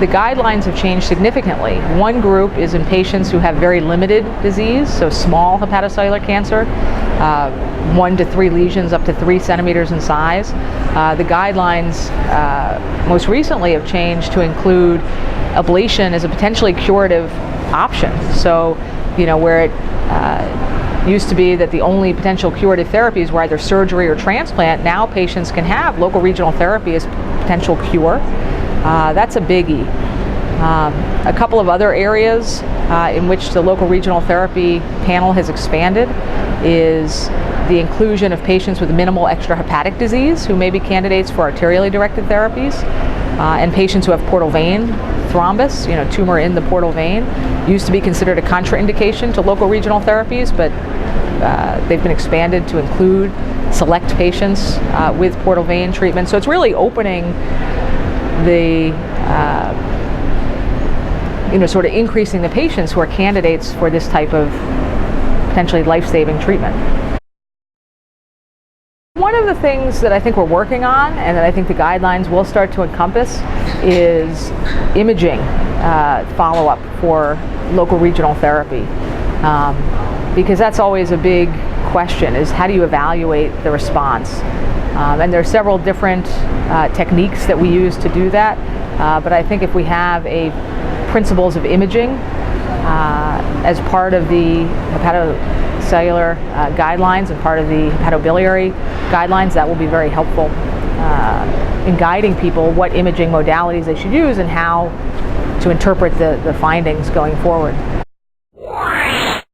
The guidelines have changed significantly. One group is in patients who have very limited disease, so small hepatocellular cancer, 1 to 3 lesions up to 3 centimeters in size. The guidelines most recently have changed to include ablation as a potentially curative option. So, where it used to be that the only potential curative therapies were either surgery or transplant, now patients can have locoregional therapy as potential cure. That's a biggie. A couple of other areas in which the locoregional therapy panel has expanded is the inclusion of patients with minimal extrahepatic disease who may be candidates for arterially directed therapies, and patients who have portal vein thrombus, tumor in the portal vein. Used to be considered a contraindication to locoregional therapies, but they've been expanded to include select patients with portal vein treatment. So it's really opening the sort of increasing the patients who are candidates for this type of potentially life-saving treatment. One of the things that I think we're working on, and that I think the guidelines will start to encompass, is imaging follow-up for locoregional therapy, because that's always a big question, is how do you evaluate the response? And there are several different techniques that we use to do that, but I think if we have principles of imaging as part of the hepatocellular guidelines and part of the hepatobiliary guidelines, that will be very helpful in guiding people what imaging modalities they should use and how to interpret the findings going forward.